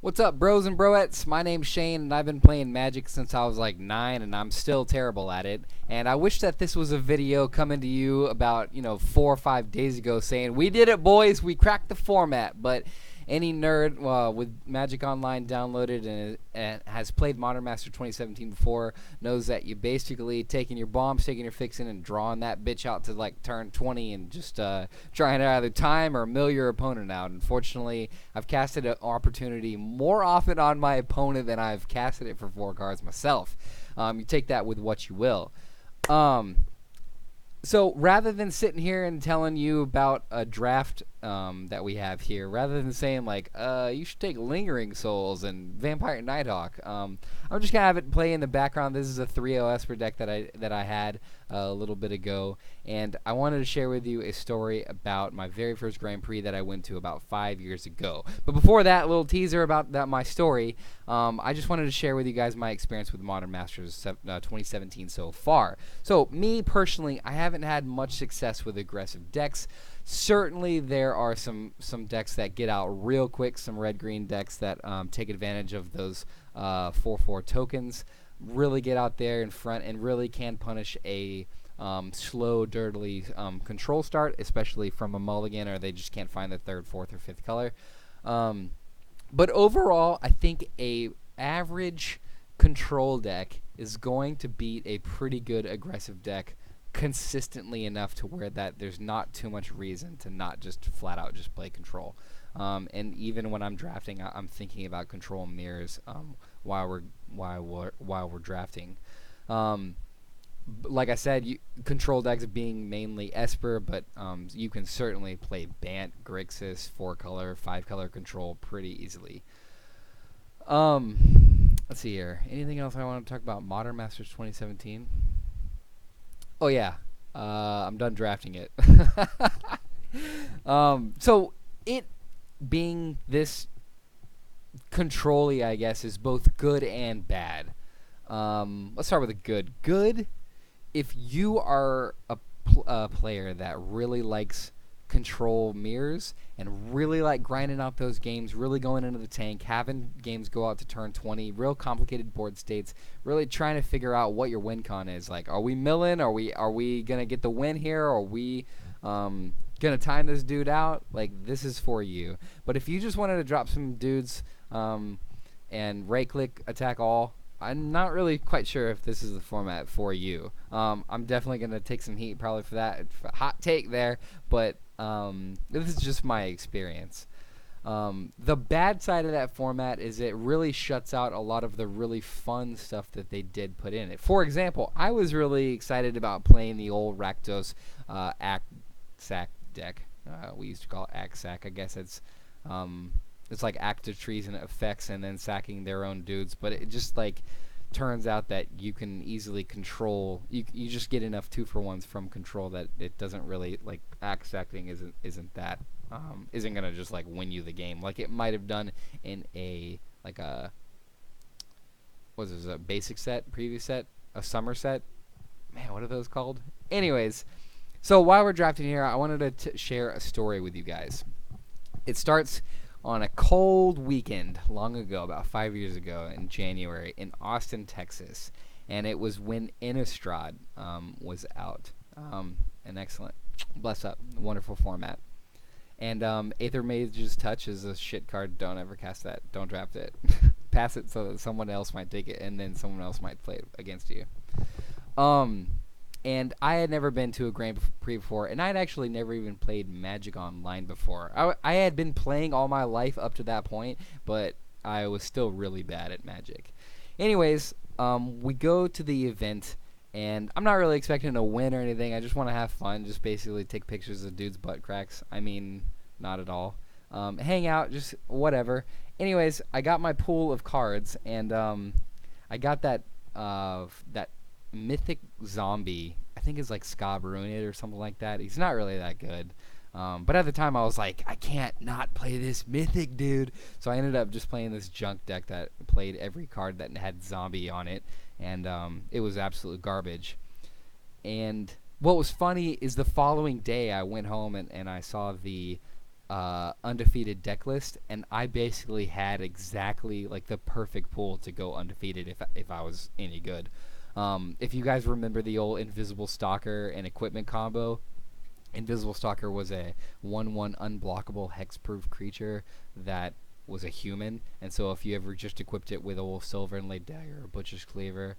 What's up, bros and broettes? My name's Shane, and I've been playing Magic since I was like 9, and I'm still terrible at it. And I wish that this was a video coming to you about, 4 or 5 days ago saying, "We did it, boys, we cracked the format." But any nerd with Magic Online downloaded and has played Modern Master 2017 before knows that you basically taking your bombs, taking your fixin', and drawing that bitch out to like turn 20 and just trying to either time or mill your opponent out. Unfortunately, I've casted an opportunity more often on my opponent than I've casted it for 4 cards myself. You take that with what you will. So rather than sitting here and telling you about a draft that we have here, rather than saying like, you should take Lingering Souls and Vampire Nighthawk, I'm just gonna have it play in the background. This is a 3-0 Esper deck that I had a little bit ago, and I wanted to share with you a story about my very first Grand Prix that I went to about 5 years ago. But before that, a little teaser about my story. I just wanted to share with you guys my experience with Modern Masters 2017 so far. So me personally, I haven't had much success with aggressive decks. Certainly there are some decks that get out real quick, some red-green decks that take advantage of those 4/4 tokens, really get out there in front and really can punish a slow, dirtily control start, especially from a mulligan, or they just can't find the 3rd, 4th, or 5th color. But overall, I think a average control deck is going to beat a pretty good aggressive deck consistently enough to where that there's not too much reason to not just flat out just play control. And even when I'm drafting, I'm thinking about control mirrors while we're drafting. Like I said, control decks being mainly Esper, but you can certainly play Bant, Grixis, 4-color, 5-color control pretty easily. Let's see here. Anything else I want to talk about Modern Masters 2017? Oh yeah, I'm done drafting it. So it being this control-y, I guess, is both good and bad. Let's start with the good. Good, if you are a player that really likes control mirrors and really like grinding out those games, really going into the tank, having games go out to turn 20, real complicated board states, really trying to figure out what your win con is. Like, are we milling? Are we gonna get the win here? Are we gonna time this dude out? Like, this is for you. But if you just wanted to drop some dudes and right click attack all, I'm not really quite sure if this is the format for you. I'm definitely going to take some heat probably for that. Hot take there, but this is just my experience. The bad side of that format is it really shuts out a lot of the really fun stuff that they did put in it. For example, I was really excited about playing the old Rakdos Sack deck. We used to call it Sack. I guess it's like active trees and effects and then sacking their own dudes, but it just like turns out that you can easily control, you just get enough 2-for-1s from control that it doesn't really, like, sacking isn't gonna just like win you the game like it might have done in a basic set, previous set, a summer set. Man, what are those called? Anyways, so while we're drafting here, I wanted to share a story with you guys. It starts on a cold weekend long ago, about 5 years ago in January in Austin, Texas. And it was when Innistrad was out. An excellent, bless up, wonderful format. And Aether Mage's Touch is a shit card. Don't ever cast that. Don't draft it. Pass it so that someone else might take it, and then someone else might play it against you. And I had never been to a Grand Prix before, and I had actually never even played Magic Online before. I had been playing all my life up to that point, but I was still really bad at Magic. Anyways, we go to the event, and I'm not really expecting to win or anything. I just want to have fun, just basically take pictures of dudes' butt cracks. I mean, not at all. Hang out, just whatever. Anyways, I got my pool of cards, and I got that mythic zombie. I think it's like Scabruinid or something like that. He's not really that good. But at the time I was like, I can't not play this mythic dude. So I ended up just playing this junk deck that played every card that had zombie on it. And it was absolute garbage. And what was funny is the following day I went home and I saw the undefeated deck list, and I basically had exactly like the perfect pool to go undefeated if I was any good. If you guys remember the old Invisible Stalker and equipment combo, Invisible Stalker was a 1/1 unblockable hexproof creature that was a human, and so if you ever just equipped it with a old Silver Inlaid Dagger or Butcher's Cleaver,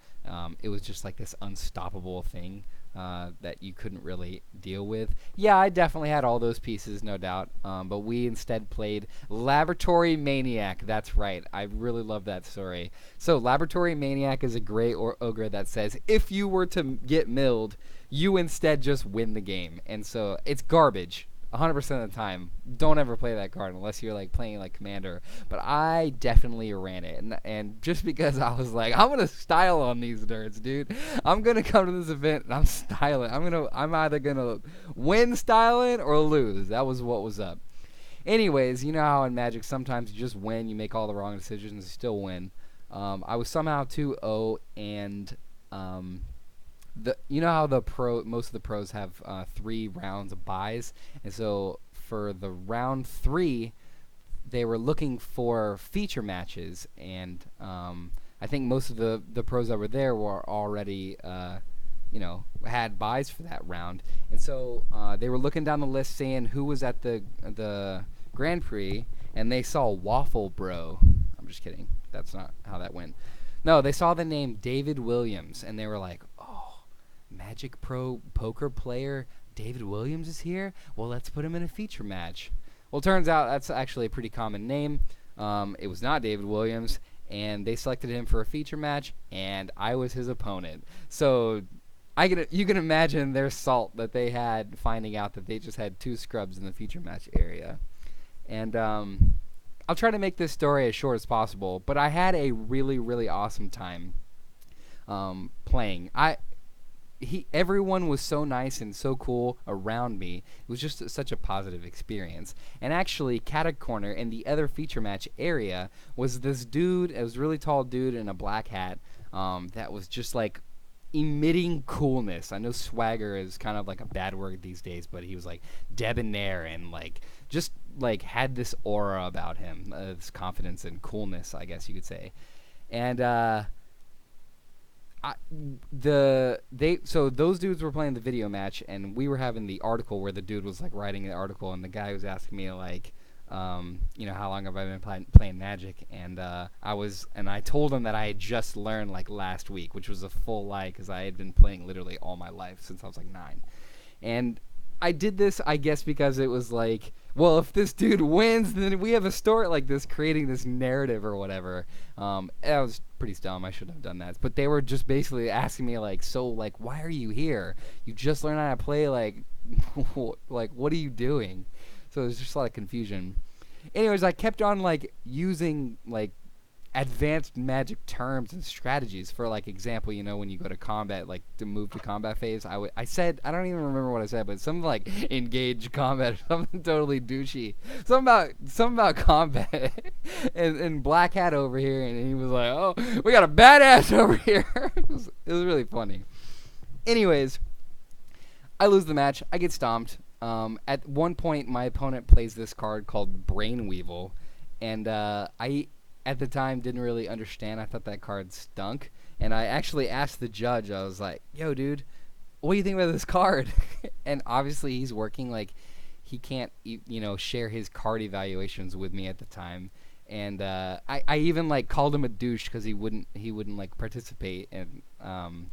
it was just like this unstoppable thing that you couldn't really deal with. Yeah, I definitely had all those pieces, no doubt, but we instead played Laboratory Maniac. That's right, I really love that story. So Laboratory Maniac is a gray ogre that says if you were to get milled, you instead just win the game, and so it's garbage 100% of the time. Don't ever play that card unless you're like playing like Commander. But I definitely ran it, and just because I was like, I'm gonna style on these nerds, dude. I'm gonna come to this event and I'm styling. I'm either gonna win styling or lose. That was what was up. Anyways, you know how in Magic sometimes you just win, you make all the wrong decisions, and still win. I was somehow 2-0, and you know how most of the pros have 3 rounds of buys, and so for the round 3 they were looking for feature matches, and I think most of the pros that were there were already had buys for that round, and so they were looking down the list saying who was at the Grand Prix, and they saw Waffle Bro. I'm just kidding, that's not how that went. No, they saw the name David Williams, and they were like, Magic Pro poker player David Williams is here? Well, let's put him in a feature match. Well, turns out that's actually a pretty common name. It was not David Williams, and they selected him for a feature match, and I was his opponent. So you can imagine their salt that they had finding out that they just had 2 scrubs in the feature match area. And I'll try to make this story as short as possible, but I had a really, really awesome time playing. Everyone was so nice and so cool around me. It was just such a positive experience. And actually, Cata Corner in the other feature match area was this dude. It was a really tall dude in a black hat that was just like emitting coolness. I know swagger is kind of like a bad word these days, but he was like debonair and like just like had this aura about him, this confidence and coolness, I guess you could say. And so those dudes were playing the video match, and we were having the article where the dude was like writing the article, and the guy was asking me like, how long have I been playing Magic? And I told him that I had just learned like last week, which was a full lie because I had been playing literally all my life since I was like 9. And I did this, I guess, because it was like, well, if this dude wins, then we have a story like this, creating this narrative or whatever. That was pretty dumb. I shouldn't have done that. But they were just basically asking me, like, so, like, why are you here? You just learned how to play, like, like, what are you doing? So there's just a lot of confusion. Anyways, I kept on, like, using, like, advanced Magic terms and strategies. For like example, when you go to combat, like to move to combat phase, I said, I don't even remember what I said, but something like engage combat or something totally douchey, something about combat. and Black Hat over here, and he was like, oh, we got a badass over here. It was really funny. Anyways, I lose the match. I get stomped. At one point my opponent plays this card called Brain Weevil, and I at the time didn't really understand. I thought that card stunk, and I actually asked the judge, I was like, yo dude, what do you think about this card? And obviously he's working, like he can't share his card evaluations with me at the time, and I even like called him a douche because he wouldn't like participate. And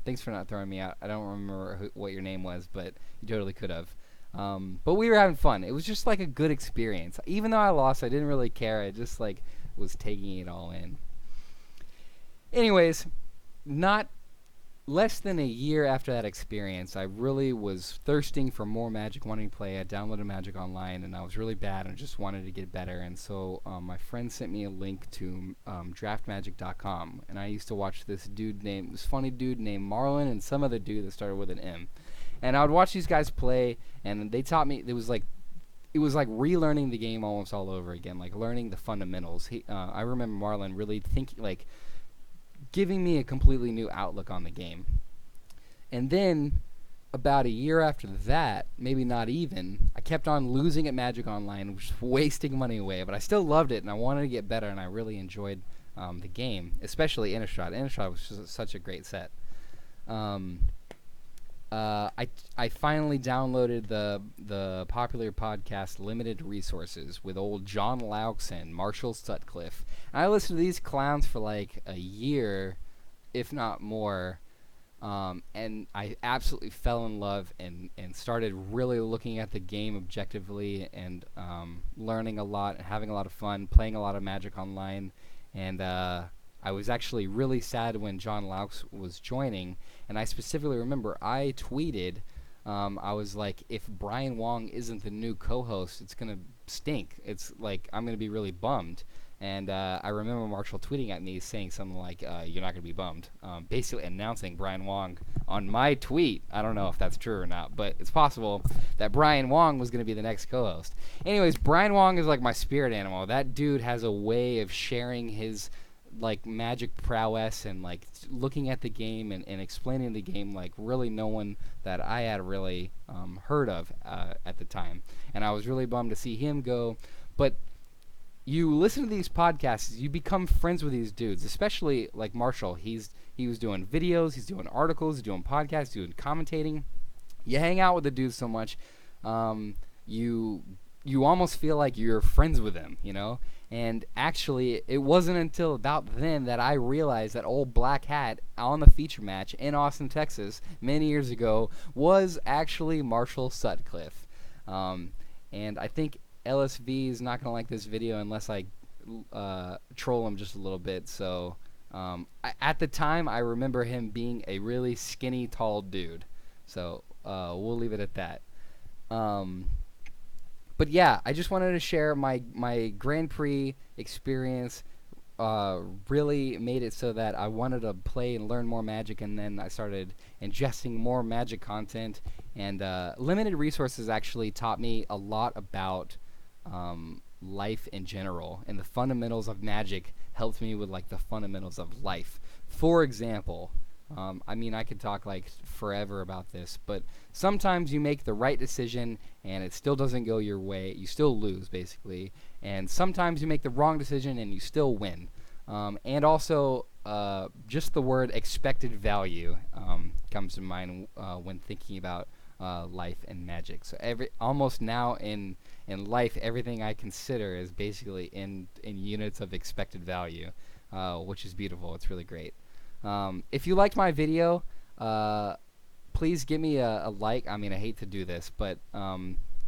thanks for not throwing me out. I don't remember what your name was, but you totally could have. But we were having fun. It was just like a good experience. Even though I lost, I didn't really care. I just like was taking it all in. Anyways, not less than a year after that experience, I really was thirsting for more Magic, wanting to play. I downloaded Magic Online, and I was really bad and just wanted to get better. And so my friend sent me a link to draftmagic.com, and I used to watch this funny dude named Marlon, and some other dude that started with an M. And I would watch these guys play, and they taught me. It was like relearning the game almost all over again, like learning the fundamentals. I remember Marlon really giving me a completely new outlook on the game. And then about a year after that, maybe not even, I kept on losing at Magic Online, just wasting money away. But I still loved it, and I wanted to get better, and I really enjoyed the game, especially Innistrad. Innistrad was just such a great set. Um, I finally downloaded the popular podcast Limited Resources with old John Laux and Marshall Sutcliffe. And I listened to these clowns for like a year, if not more. And I absolutely fell in love and started really looking at the game objectively and learning a lot and having a lot of fun, playing a lot of Magic Online. And I was actually really sad when John Laux was joining. And I specifically remember I tweeted, I was like, if Brian Wong isn't the new co-host, it's going to stink. It's like, I'm going to be really bummed. And I remember Marshall tweeting at me saying something like, you're not going to be bummed. Basically announcing Brian Wong on my tweet. I don't know if that's true or not, but it's possible that Brian Wong was going to be the next co-host. Anyways, Brian Wong is like my spirit animal. That dude has a way of sharing his like Magic prowess and like looking at the game and explaining the game like really no one that I had really heard of at the time. And I was really bummed to see him go. But you listen to these podcasts, you become friends with these dudes, especially like Marshall. He was doing videos, he's doing articles, he's doing podcasts, doing commentating. You hang out with the dudes so much, you almost feel like you're friends with them, you know? And actually, it wasn't until about then that I realized that old Black Hat on the feature match in Austin, Texas, many years ago, was actually Marshall Sutcliffe. And I think LSV is not going to like this video unless I troll him just a little bit. So at the time, I remember him being a really skinny, tall dude. So we'll leave it at that. But yeah, I just wanted to share my Grand Prix experience. Really made it so that I wanted to play and learn more Magic, and then I started ingesting more Magic content. And Limited Resources actually taught me a lot about life in general, and the fundamentals of Magic helped me with like the fundamentals of life. For example, I mean, I could talk like forever about this, but sometimes you make the right decision and it still doesn't go your way. You still lose, basically. And sometimes you make the wrong decision and you still win. And also, just the word expected value comes to mind when thinking about life and Magic. So almost now in life, everything I consider is basically in units of expected value, which is beautiful. It's really great. If you liked my video, please give me a like. I mean, I hate to do this, but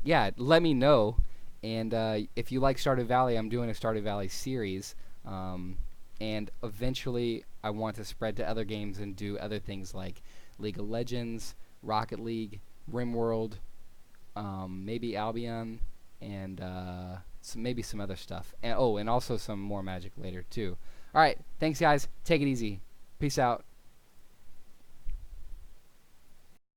yeah, let me know. And if you like Stardew Valley, I'm doing a Stardew Valley series. And eventually, I want to spread to other games and do other things like League of Legends, Rocket League, RimWorld, maybe Albion, and maybe some other stuff. And also some more Magic later, too. All right, thanks, guys. Take it easy. Peace out.